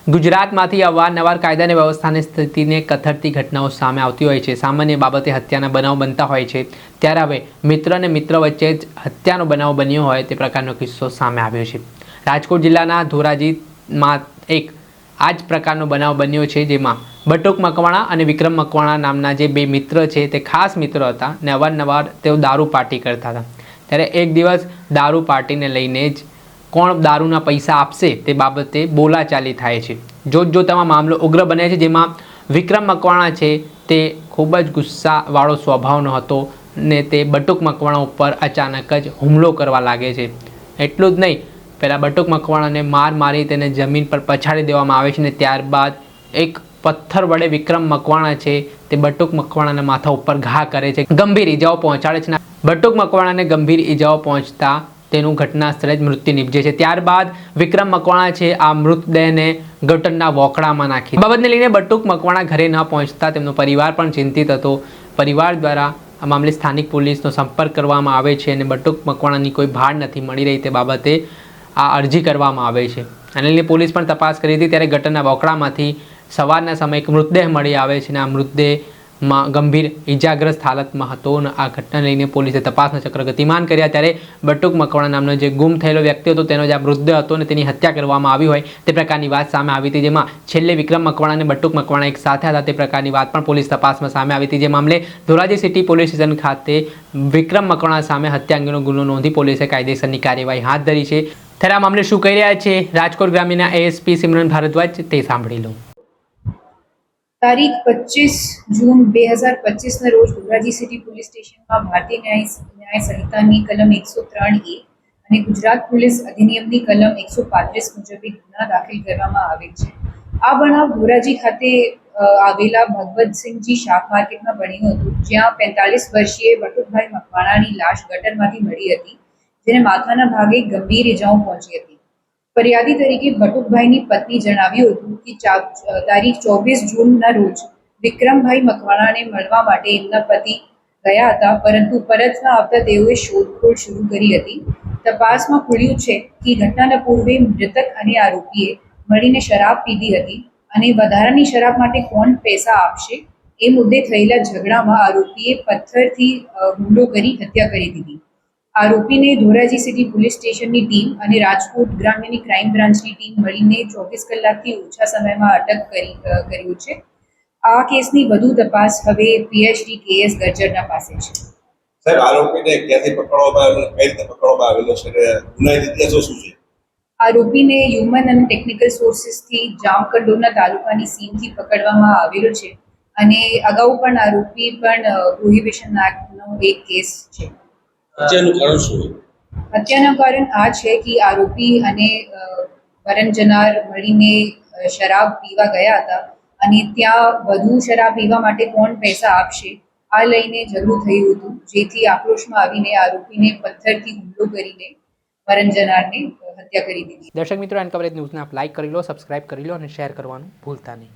ગુજરાતમાંથી અવારનવાર કાયદા અને વ્યવસ્થાની સ્થિતિને કથળતી ઘટનાઓ સામે આવતી હોય છે। સામાન્ય બાબતે હત્યાના બનાવ બનતા હોય છે, ત્યારે હવે મિત્ર અને મિત્ર વચ્ચે જ હત્યાનો બનાવ બન્યો હોય તે પ્રકારનો કિસ્સો સામે આવ્યો છે। રાજકોટ જિલ્લાના ધોરાજીમાં એક આ જ પ્રકારનો બનાવ બન્યો છે, જેમાં બટુક મકવાણા અને વિક્રમ મકવાણા નામના જે બે મિત્ર છે તે ખાસ મિત્રો હતા અને અવારનવાર તેઓ દારૂ પાર્ટી કરતા હતા। ત્યારે એક દિવસ દારૂ પાર્ટીને લઈને જ કોણ દારૂના પૈસા આપશે તે બાબતે બોલાચાલી થાય છે। જોતજોતામાં મામલો ઉગ્ર બને છે, જેમાં વિક્રમ મકવાણા છે તે ખૂબ જ ગુસ્સાવાળો સ્વભાવનો હતો ને તે બટુક મકવાણા ઉપર અચાનક જ હુમલો કરવા લાગે છે। એટલું જ નહીં, પહેલાં બટુક મકવાણાને મારી તેને જમીન પર પછાડી દેવામાં આવે છે ને ત્યારબાદ એક પથ્થર વડે વિક્રમ મકવાણા છે તે બટુક મકવાણાના માથા ઉપર ઘા કરે છે, ગંભીર ઈજાઓ પહોંચાડે છે। બટુક મકવાણાને ગંભીર ઈજાઓ પહોંચતા તેનું ઘટના સ્થળે જ મૃત્યુ નિપજે છે। ત્યારબાદ વિક્રમ મકવાણા છે આ મૃતદેહને ગટરના વોકળામાં નાખી। બાબતને લઈને બટુક મકવાણા ઘરે ન પહોંચતા તેમનો પરિવાર પણ ચિંતિત હતો। પરિવાર દ્વારા આ મામલે સ્થાનિક પોલીસનો સંપર્ક કરવામાં આવે છે અને બટુક મકવાણાની કોઈ ભાળ નથી મળી રહી તે બાબતે આ અરજી કરવામાં આવે છે। આને લઈને પોલીસ પણ તપાસ કરી હતી, ત્યારે ગટરના વોકળામાંથી સવારના સમયે એક મૃતદેહ મળી આવે છે અને આ મૃતદેહમાં ગંભીર ઈજાગ્રસ્ત હાલતમાં હતો અને આ ઘટનાને લઈને પોલીસે તપાસના ચક્ર ગતિમાન કર્યા। ત્યારે બટુક મકવાણા નામનો જે ગુમ થયેલો વ્યક્તિ હતો તેનો જે આ મૃતદેહ હતો અને તેની હત્યા કરવામાં આવી હોય તે પ્રકારની વાત સામે આવી હતી, જેમાં છેલ્લે વિક્રમ મકવાણા અને બટુક મકવાણા એક સાથે હતા તે પ્રકારની વાત પણ પોલીસ તપાસમાં સામે આવી હતી। જે મામલે ધોરાજી સિટી પોલીસ સ્ટેશન ખાતે વિક્રમ મકવાણા સામે હત્યા અંગેનો ગુનો નોંધી પોલીસે કાયદેસરની કાર્યવાહી હાથ ધરી છે। ત્યારે આ મામલે શું કહી રહ્યા છે રાજકોટ ગ્રામ્યના એએસપી સિમરન ભારદ્વાજ, તે સાંભળી લો। તારીખ 25 જૂન 2025 ના રોજ ધોરાજી સિટી પોલીસ સ્ટેશનમાં ભારતીય ન્યાય સંહિતાની કલમ 103A અને ગુજરાત પોલીસ અધિનિયમની કલમ 135 મુજબ એક ગુના દાખલ કરવામાં આવેલ છે। આ બનાવ ધોરાજી ખાતે આવેલા ભગવતસિંહજી શાક માર્કેટમાં બન્યું હતું, જ્યાં 45 વર્ષીય બટુકભાઈ મકવાણાની લાશ ગટરમાંથી મળી હતી, જેને માથાના ભાગે ગંભીર ઇજાઓ પહોંચી હતી। ફરિયાદી તરીકે બટુકભાઈની પત્ની જણાવ્યું હતું કે તારીખ 24 જૂનના રોજ વિક્રમભાઈ મકવાણાને મળવા માટે એમના પતિ ગયા હતા, પરંતુ પરત ન આવતા તેઓએ શોધખોળ શરૂ કરી હતી। તપાસમાં ખુલ્યું છે કે ઘટનાના પૂર્વે મૃતક અને આરોપીએ મળીને શરાબ પીધી હતી અને વધારાની શરાબ માટે કોણ પૈસા આપશે એ મુદ્દે થયેલા ઝઘડામાં આરોપીએ પથ્થરથી હુમલો કરી હત્યા કરી દીધી। આરોપીને ધોરાજી સિટી પોલીસ સ્ટેશનની ટીમ અને રાજકોટ ગ્રામ્યની ક્રાઇમ બ્રાન્ચની ટીમ મળીને 24 કલાકથી ઓછા સમયમાં અટક કર્યું છે। આ કેસની વધુ તપાસ હવે પીએચડી કેએસ ગર્જરના પાસે છે। સાહેબ, આરોપીને ક્યાંથી પકડવામાં આવેલો, કઈ રીતે પકડવામાં આવેલો છે, ગુનાહિત ઇતિહાસો શું છે? આરોપીને હ્યુમન અને ટેકનિકલ સોર્સિસથી જામકંડોરણા તાલુકાની સીમથી પકડવામાં આવેલો છે અને અગાઉ પણ આરોપી પણ પ્રોહિબિશન એક્ટનો એક કેસ છે। હત્યાનું કારણ શું? હત્યાનું કારણ આ છે કે આરોપી અને મરણ જનાર મળીને શરાબ પીવા ગયા હતા અને ત્યાં વધુ શરાબ પીવા માટે કોણ પૈસા આપશે આ લઈને ઝઘડું થયું હતું, જેથી આક્રોશમાં આવીને આરોપીને પથ્થરથી હુમલો કરીને મરણ જનારને હત્યા કરી દીધી। દર્શક મિત્રો, એન કવરેજ ન્યૂઝને આપ લાઇક કરી લો, સબસ્ક્રાઇબ કરી લો અને શેર કરવાનું ભૂલતા નહીં।